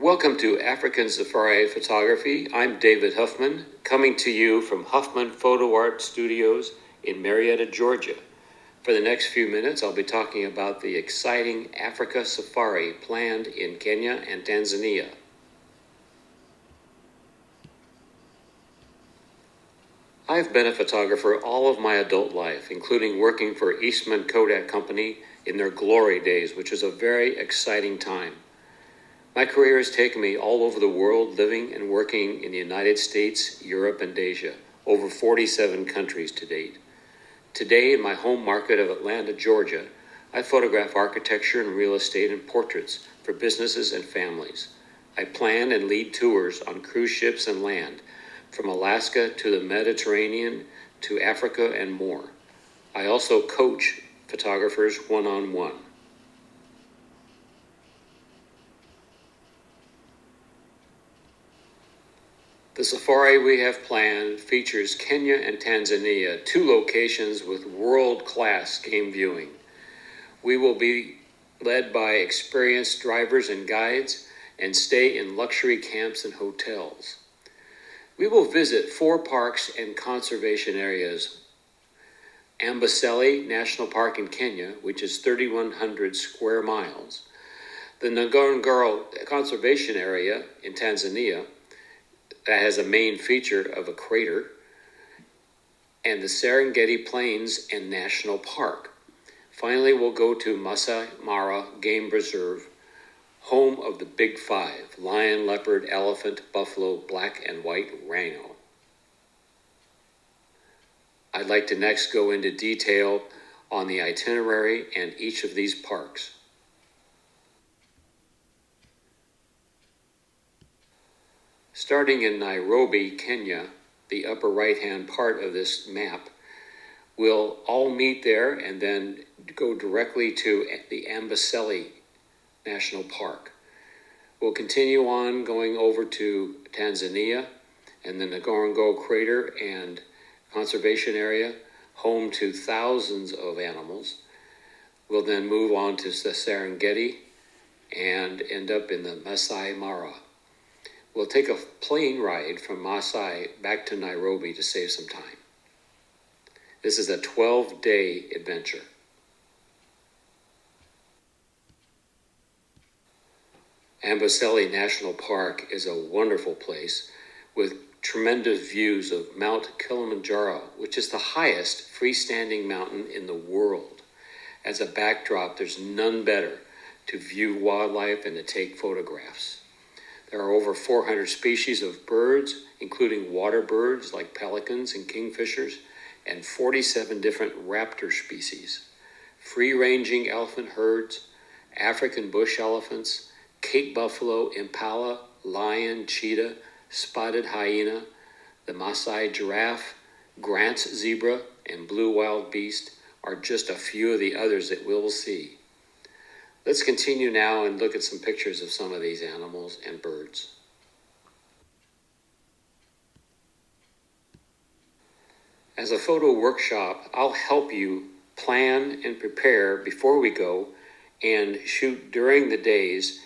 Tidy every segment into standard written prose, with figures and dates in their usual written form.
Welcome to African Safari Photography. I'm David Huffman, coming to you from Huffman Photo Art Studios in Marietta, Georgia. For the next few minutes, I'll be talking about the exciting Africa Safari planned in Kenya and Tanzania. I've been a photographer all of my adult life, including working for Eastman Kodak Company in their glory days, which was a very exciting time. My career has taken me all over the world, living and working in the United States, Europe, and Asia, over 47 countries to date. Today, in my home market of Atlanta, Georgia, I photograph architecture and real estate and portraits for businesses and families. I plan and lead tours on cruise ships and land, from Alaska to the Mediterranean to Africa and more. I also coach photographers one-on-one. The safari we have planned features Kenya and Tanzania, two locations with world-class game viewing. We will be led by experienced drivers and guides and stay in luxury camps and hotels. We will visit 4 parks and conservation areas. Amboseli National Park in Kenya, which is 3,100 square miles. The Ngorongoro Conservation Area in Tanzania, that has a main feature of a crater, and the Serengeti Plains and National Park. Finally, we'll go to Maasai Mara Game Reserve, home of the Big Five: lion, leopard, elephant, buffalo, black and white rhino. I'd like to next go into detail on the itinerary and each of these parks. Starting in Nairobi, Kenya, the upper right-hand part of this map, we'll all meet there and then go directly to the Amboseli National Park. We'll continue on going over to Tanzania and the Ngorongoro Crater and Conservation Area, home to thousands of animals. We'll then move on to the Serengeti and end up in the Maasai Mara. We'll take a plane ride from Maasai back to Nairobi to save some time. This is a 12-day adventure. Amboseli National Park is a wonderful place with tremendous views of Mount Kilimanjaro, which is the highest freestanding mountain in the world. As a backdrop, there's none better to view wildlife and to take photographs. There are over 400 species of birds, including water birds like pelicans and kingfishers, and 47 different raptor species. Free-ranging elephant herds, African bush elephants, Cape buffalo, impala, lion, cheetah, spotted hyena, the Maasai giraffe, Grant's zebra, and blue wild beast are just a few of the others that we'll see. Let's continue now and look at some pictures of some of these animals and birds. As a photo workshop, I'll help you plan and prepare before we go and shoot during the days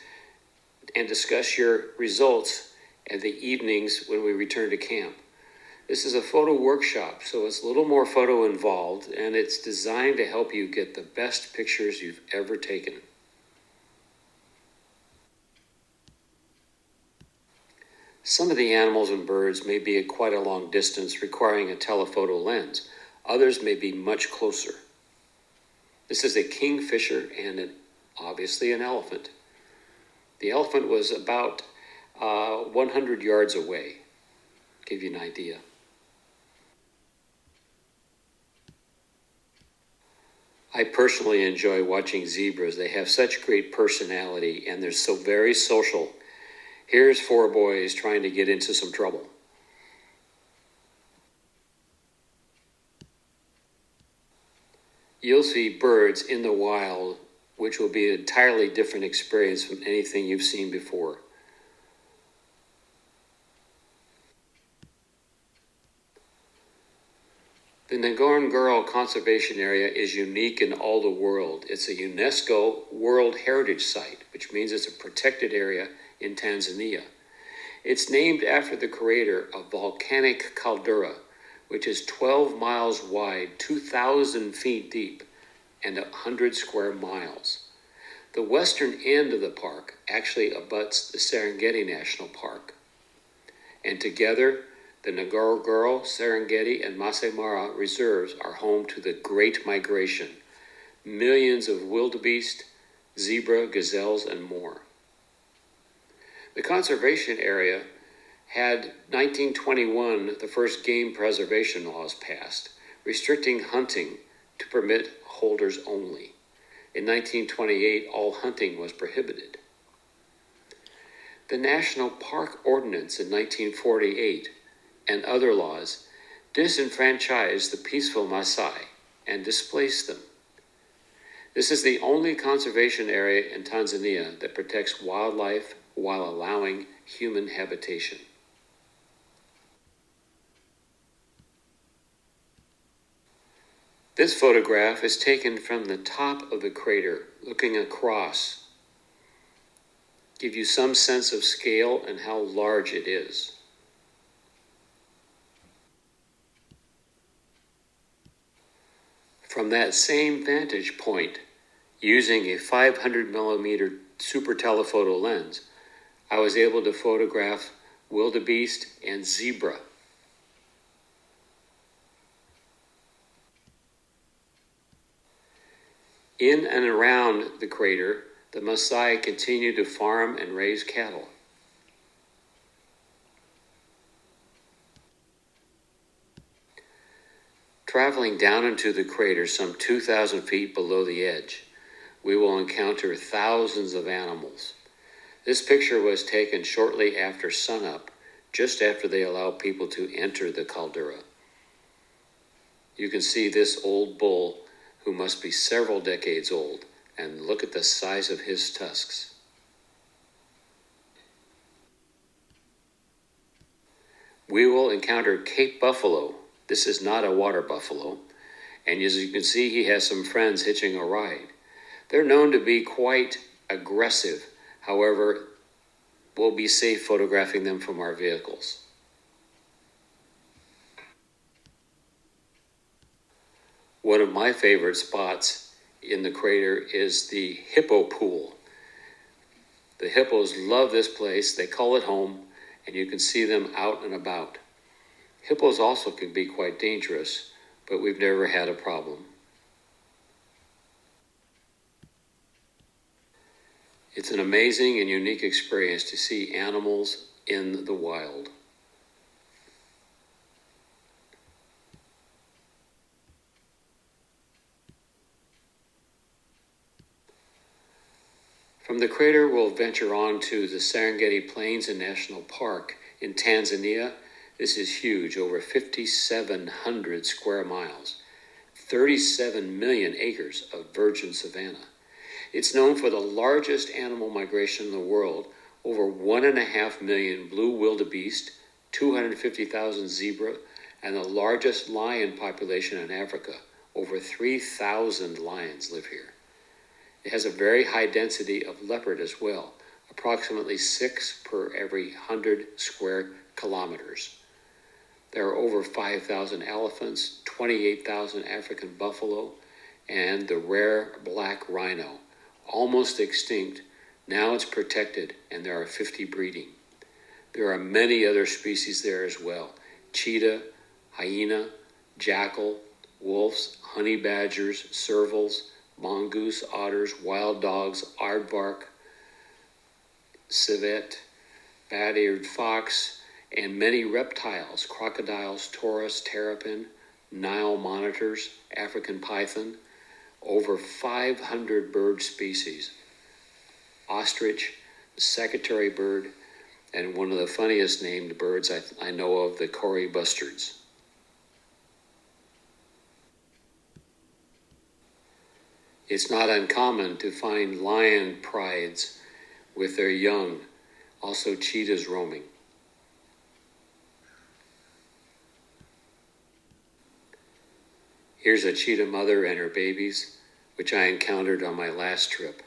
and discuss your results at the evenings when we return to camp. This is a photo workshop, so it's a little more photo involved, and it's designed to help you get the best pictures you've ever taken. Some of the animals and birds may be at quite a long distance, requiring a telephoto lens. Others may be much closer. This is a kingfisher and obviously an elephant. The elephant was about 100 yards away. Give you an idea. I personally enjoy watching zebras. They have such great personality and they're so very social. Here's 4 boys trying to get into some trouble. You'll see birds in the wild, which will be an entirely different experience from anything you've seen before. The Ngorongoro Conservation Area is unique in all the world. It's a UNESCO World Heritage Site, which means it's a protected area in Tanzania. It's named after the creator of volcanic caldera, which is 12 miles wide, 2,000 feet deep, and 100 square miles. The western end of the park actually abuts the Serengeti National Park. And together, the Ngorongoro, Serengeti, and Maasai Mara reserves are home to the Great Migration, millions of wildebeest, zebra, gazelles, and more. The conservation area had 1921 the first game preservation laws passed, restricting hunting to permit holders only. In 1928, all hunting was prohibited. The National Park Ordinance in 1948 and other laws disenfranchised the peaceful Maasai and displaced them. This is the only conservation area in Tanzania that protects wildlife while allowing human habitation. This photograph is taken from the top of the crater, looking across. Give you some sense of scale and how large it is. From that same vantage point, using a 500 millimeter super telephoto lens, I was able to photograph wildebeest and zebra. In and around the crater, the Maasai continue to farm and raise cattle. Traveling down into the crater some 2,000 feet below the edge, we will encounter thousands of animals. This picture was taken shortly after sunup, just after they allow people to enter the caldera. You can see this old bull, who must be several decades old, and look at the size of his tusks. We will encounter Cape buffalo. This is not a water buffalo, and as you can see, he has some friends hitching a ride. They're known to be quite aggressive. However, we'll be safe photographing them from our vehicles. One of my favorite spots in the crater is the hippo pool. The hippos love this place. They call it home, and you can see them out and about. Hippos also can be quite dangerous, but we've never had a problem. It's an amazing and unique experience to see animals in the wild. From the crater, we'll venture on to the Serengeti Plains and National Park in Tanzania. This is huge, over 5,700 square miles, 37 million acres of virgin savanna. It's known for the largest animal migration in the world, over 1.5 million blue wildebeest, 250,000 zebra, and the largest lion population in Africa. Over 3,000 lions live here. It has a very high density of leopard as well, approximately 6 per every 100 square kilometers. There are over 5,000 elephants, 28,000 African buffalo, and the rare black rhino, almost extinct. Now it's protected, and there are 50 breeding. There are many other species there as well: cheetah, hyena, jackal, wolves, honey badgers, servals, mongoose, otters, wild dogs, aardvark, civet, bat-eared fox, and many reptiles: crocodiles, taurus, terrapin, Nile monitors, African python, over 500 bird species, ostrich, secretary bird, and one of the funniest named birds I know of, the Cory bustards. It's not uncommon to find lion prides with their young, also cheetahs roaming. Here's a cheetah mother and her babies, which I encountered on my last trip.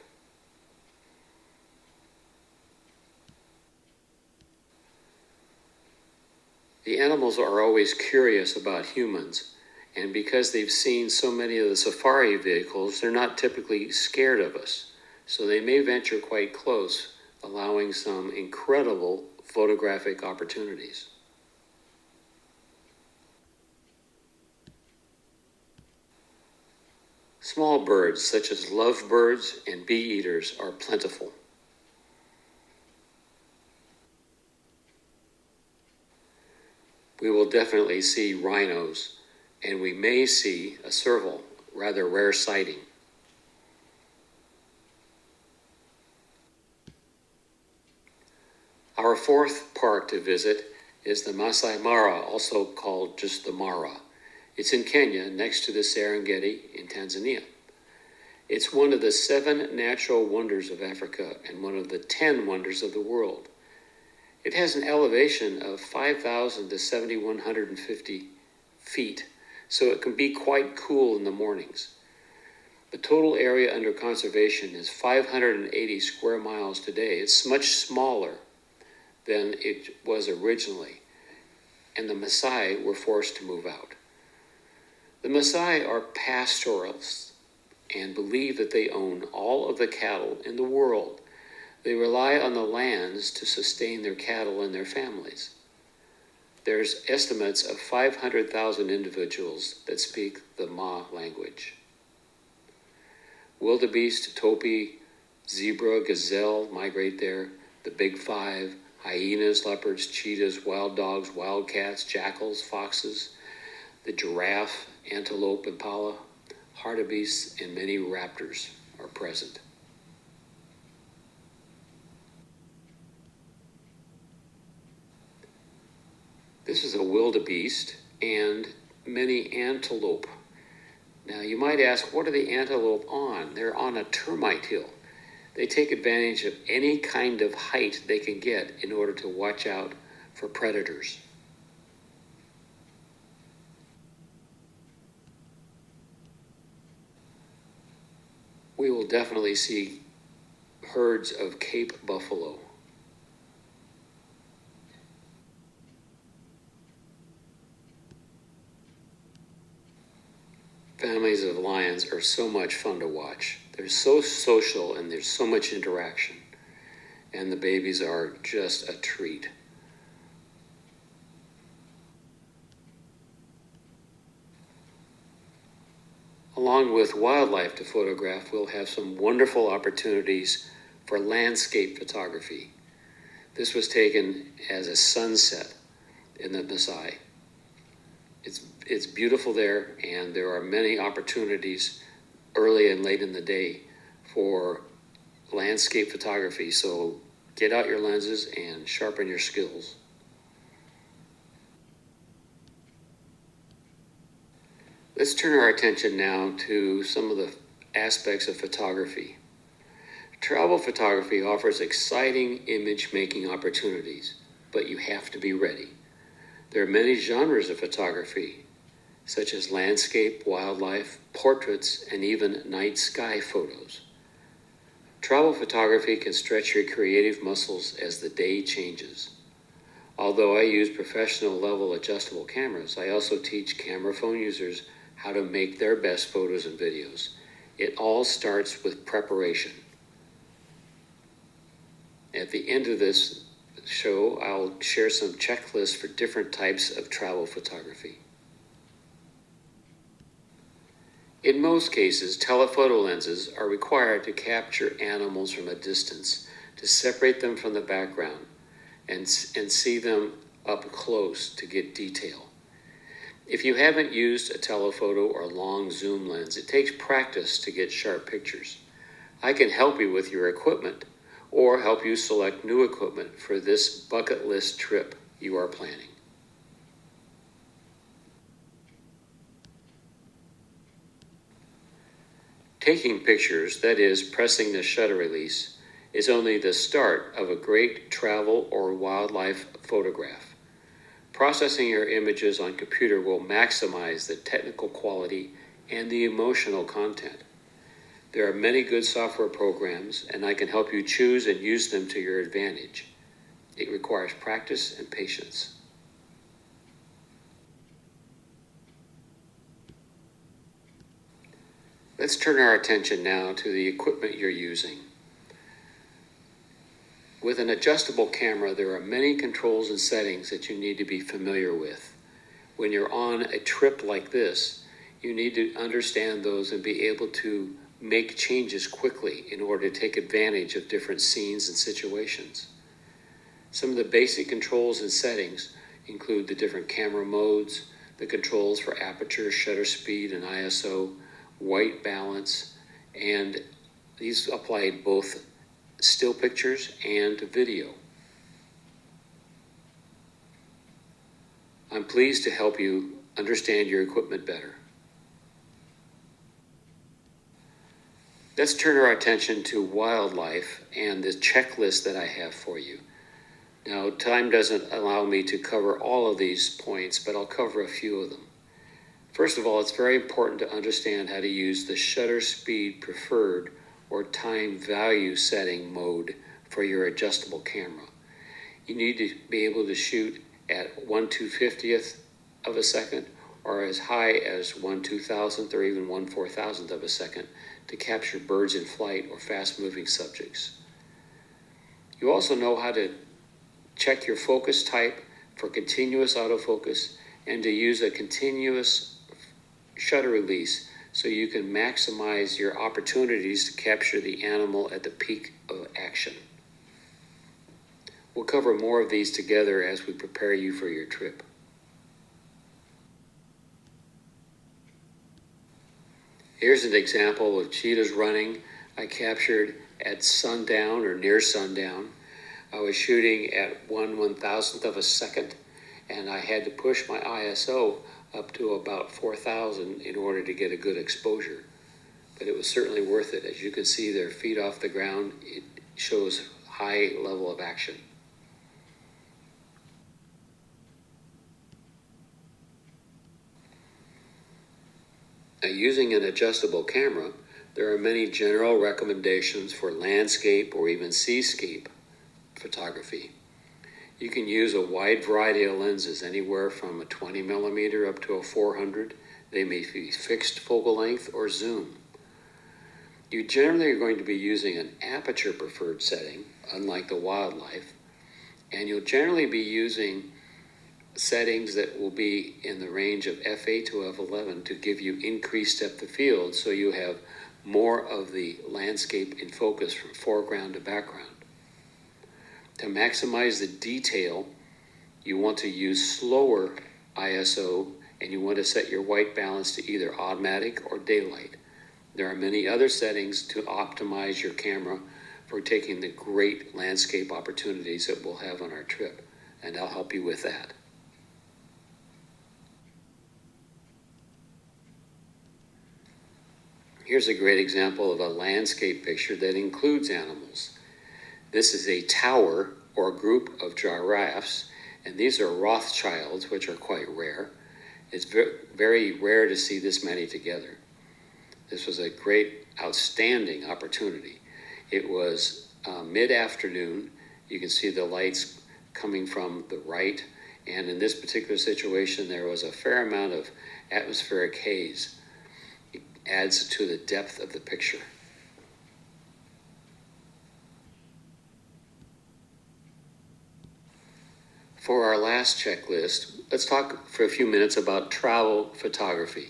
The animals are always curious about humans, and because they've seen so many of the safari vehicles, they're not typically scared of us. So they may venture quite close, allowing some incredible photographic opportunities. Small birds, such as lovebirds and bee eaters, are plentiful. We will definitely see rhinos, and we may see a serval, rather rare sighting. Our fourth park to visit is the Maasai Mara, also called just the Mara. It's in Kenya, next to the Serengeti in Tanzania. It's one of the 7 natural wonders of Africa and one of the 10 wonders of the world. It has an elevation of 5,000 to 7,150 feet, so it can be quite cool in the mornings. The total area under conservation is 580 square miles today. It's much smaller than it was originally, and the Maasai were forced to move out. The Maasai are pastoralists and believe that they own all of the cattle in the world. They rely on the lands to sustain their cattle and their families. There's estimates of 500,000 individuals that speak the Ma language. Wildebeest, topi, zebra, gazelle migrate there. The big 5, hyenas, leopards, cheetahs, wild dogs, wildcats, jackals, foxes, the giraffe, antelope, impala, hartebeests, and many raptors are present. This is a wildebeest and many antelope. Now you might ask, what are the antelope on? They're on a termite hill. They take advantage of any kind of height they can get in order to watch out for predators. We will definitely see herds of Cape buffalo. Families of lions are so much fun to watch. They're so social and there's so much interaction. And the babies are just a treat. Along with wildlife to photograph, we'll have some wonderful opportunities for landscape photography. This was taken as a sunset in the Maasai. It's beautiful there, and there are many opportunities early and late in the day for landscape photography. So get out your lenses and sharpen your skills. Let's turn our attention now to some of the aspects of photography. Travel photography offers exciting image-making opportunities, but you have to be ready. There are many genres of photography, such as landscape, wildlife, portraits, and even night sky photos. Travel photography can stretch your creative muscles as the day changes. Although I use professional level adjustable cameras, I also teach camera phone users how to make their best photos and videos. It all starts with preparation. At the end of this show, I'll share some checklists for different types of travel photography. In most cases, telephoto lenses are required to capture animals from a distance, to separate them from the background, and see them up close to get detail. If you haven't used a telephoto or long zoom lens, it takes practice to get sharp pictures. I can help you with your equipment, or help you select new equipment for this bucket list trip you are planning. Taking pictures, that is, pressing the shutter release, is only the start of a great travel or wildlife photograph. Processing your images on computer will maximize the technical quality and the emotional content. There are many good software programs, and I can help you choose and use them to your advantage. It requires practice and patience. Let's turn our attention now to the equipment you're using. With an adjustable camera, there are many controls and settings that you need to be familiar with. When you're on a trip like this, you need to understand those and be able to make changes quickly in order to take advantage of different scenes and situations. Some of the basic controls and settings include the different camera modes, the controls for aperture, shutter speed, and ISO, white balance, and these apply both still pictures and video. I'm pleased to help you understand your equipment better. Let's turn our attention to wildlife and the checklist that I have for you. Now, time doesn't allow me to cover all of these points, but I'll cover a few of them. First of all, it's very important to understand how to use the shutter speed preferred or time value setting mode for your adjustable camera. You need to be able to shoot at 1/250th of a second or as high as 1/2000th or even 1/4000th of a second to capture birds in flight or fast-moving subjects. You also know how to check your focus type for continuous autofocus and to use a continuous shutter release so you can maximize your opportunities to capture the animal at the peak of action. We'll cover more of these together as we prepare you for your trip. Here's an example of cheetahs running. I captured at sundown or near sundown. I was shooting at 1/1000th of a second, and I had to push my ISO up to about 4000 in order to get a good exposure. But it was certainly worth it. As you can see, their feet off the ground, it shows high level of action. Now, using an adjustable camera, there are many general recommendations for landscape or even seascape photography. You can use a wide variety of lenses, anywhere from a 20 millimeter up to a 400. They may be fixed focal length or zoom. You generally are going to be using an aperture preferred setting, unlike the wildlife, and you'll generally be using settings that will be in the range of f8 to f11 to give you increased depth of field so you have more of the landscape in focus from foreground to background. To maximize the detail, you want to use slower ISO and you want to set your white balance to either automatic or daylight. There are many other settings to optimize your camera for taking the great landscape opportunities that we'll have on our trip, and I'll help you with that. Here's a great example of a landscape picture that includes animals. This is a tower or group of giraffes, and these are Rothschilds, which are quite rare. It's very rare to see this many together. This was a great, outstanding opportunity. It was mid-afternoon. You can see the lights coming from the right, and in this particular situation, there was a fair amount of atmospheric haze. It adds to the depth of the picture. For our last checklist, let's talk for a few minutes about travel photography.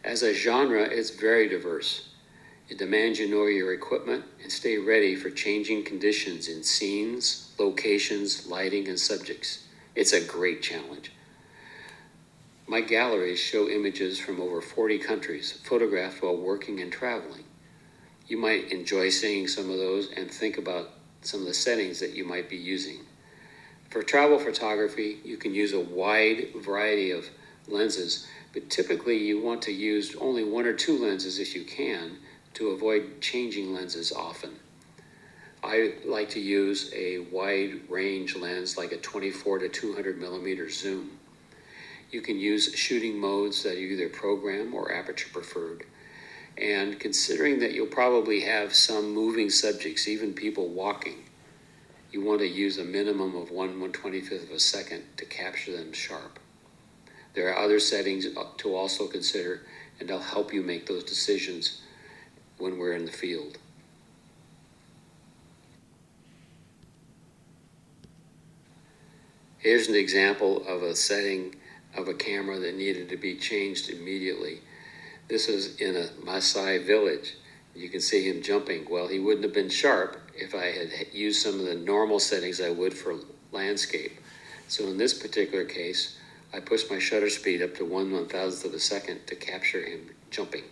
As a genre, it's very diverse. It demands you know your equipment and stay ready for changing conditions in scenes, locations, lighting, and subjects. It's a great challenge. My galleries show images from over 40 countries, photographed while working and traveling. You might enjoy seeing some of those and think about some of the settings that you might be using. For travel photography, you can use a wide variety of lenses, but typically you want to use only one or two lenses if you can to avoid changing lenses often. I like to use a wide range lens like a 24 to 200 millimeter zoom. You can use shooting modes that are either program or aperture preferred. And considering that you'll probably have some moving subjects, even people walking, you want to use a minimum of 1/125th of a second to capture them sharp. There are other settings to also consider, and they'll help you make those decisions when we're in the field. Here's an example of a setting of a camera that needed to be changed immediately. This is in a Maasai village. You can see him jumping. Well, he wouldn't have been sharp if I had used some of the normal settings I would for landscape. So in this particular case, I pushed my shutter speed up to 1/1000th of a second to capture him jumping.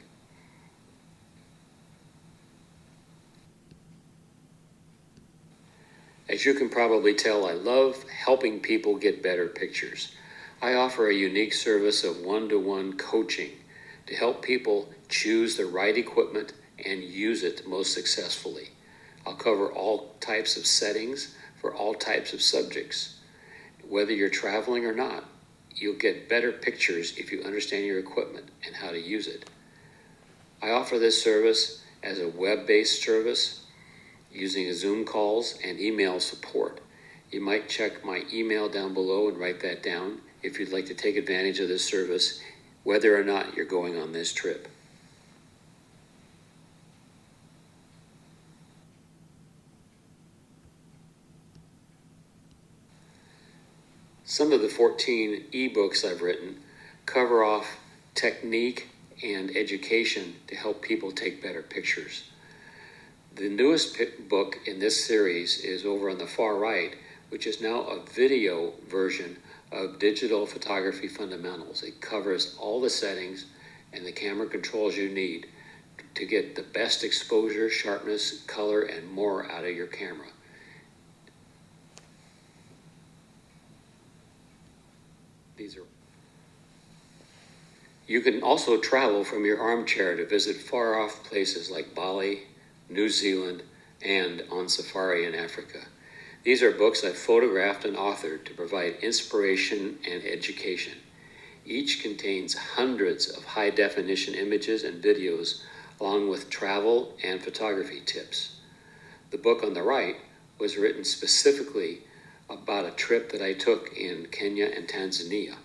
As you can probably tell, I love helping people get better pictures. I offer a unique service of one-to-one coaching to help people choose the right equipment and use it most successfully. I'll cover all types of settings for all types of subjects. Whether you're traveling or not, you'll get better pictures if you understand your equipment and how to use it. I offer this service as a web-based service using Zoom calls and email support. You might check my email down below and write that down if you'd like to take advantage of this service, whether or not you're going on this trip. Some of the 14 ebooks I've written cover off technique and education to help people take better pictures. The newest book in this series is over on the far right, which is now a video version of Digital Photography Fundamentals. It covers all the settings and the camera controls you need to get the best exposure, sharpness, color, and more out of your camera. You can also travel from your armchair to visit far-off places like Bali, New Zealand, and on safari in Africa. These are books I've photographed and authored to provide inspiration and education. Each contains hundreds of high-definition images and videos, along with travel and photography tips. The book on the right was written specifically about a trip that I took in Kenya and Tanzania.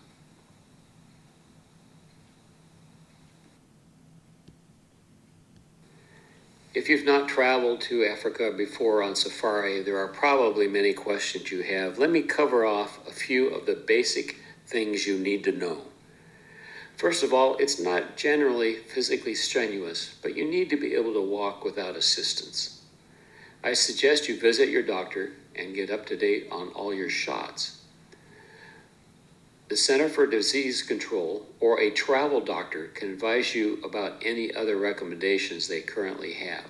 If you've not traveled to Africa before on safari, there are probably many questions you have. Let me cover off a few of the basic things you need to know. First of all, it's not generally physically strenuous, but you need to be able to walk without assistance. I suggest you visit your doctor and get up to date on all your shots. The Center for Disease Control or a travel doctor can advise you about any other recommendations they currently have.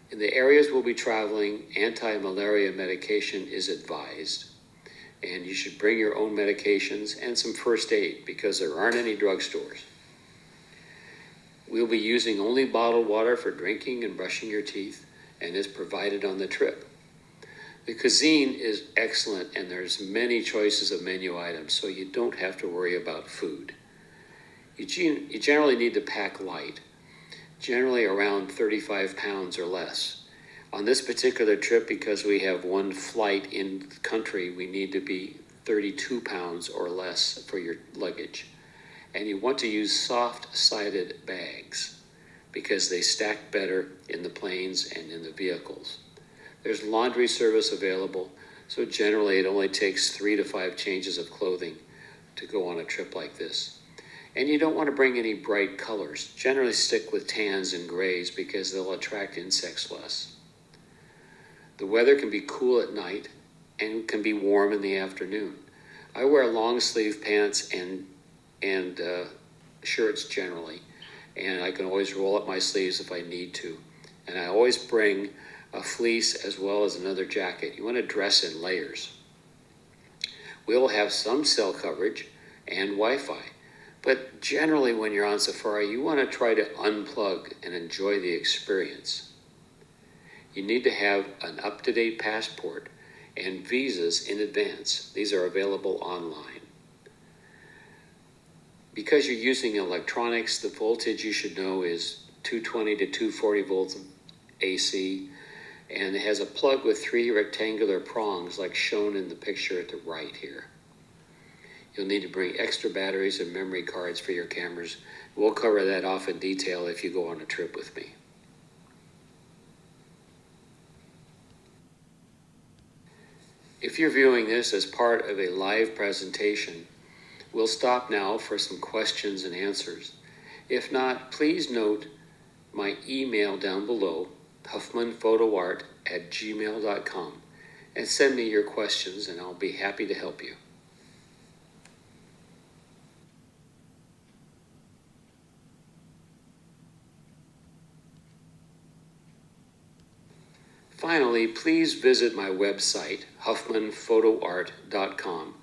In the areas we'll be traveling, anti-malaria medication is advised, and you should bring your own medications and some first aid because there aren't any drugstores. We'll be using only bottled water for drinking and brushing your teeth, and is provided on the trip. The cuisine is excellent, and there's many choices of menu items, so you don't have to worry about food. You generally need to pack light, generally around 35 pounds or less. On this particular trip, because we have one flight in country, we need to be 32 pounds or less for your luggage. And you want to use soft-sided bags because they stack better in the planes and in the vehicles. There's laundry service available, so generally it only takes 3 to 5 changes of clothing to go on a trip like this. And you don't want to bring any bright colors. Generally stick with tans and grays because they'll attract insects less. The weather can be cool at night and can be warm in the afternoon. I wear long sleeve pants and shirts generally, and I can always roll up my sleeves if I need to. And I always bring a fleece as well as another jacket. You want to dress in layers. We'll have some cell coverage and Wi-Fi, but generally when you're on safari, you want to try to unplug and enjoy the experience. You need to have an up-to-date passport and visas in advance. These are available online. Because you're using electronics, the voltage you should know is 220 to 240 volts AC, and it has a plug with 3 rectangular prongs like shown in the picture at the right here. You'll need to bring extra batteries and memory cards for your cameras. We'll cover that off in detail if you go on a trip with me. If you're viewing this as part of a live presentation, we'll stop now for some questions and answers. If not, please note my email down below, huffmanphotoart@gmail.com, and send me your questions and I'll be happy to help you. Finally, please visit my website, huffmanphotoart.com,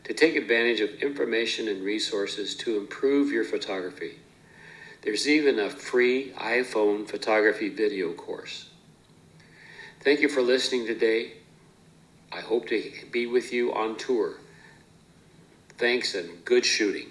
to take advantage of information and resources to improve your photography. There's even a free iPhone photography video course. Thank you for listening today. I hope to be with you on tour. Thanks and good shooting.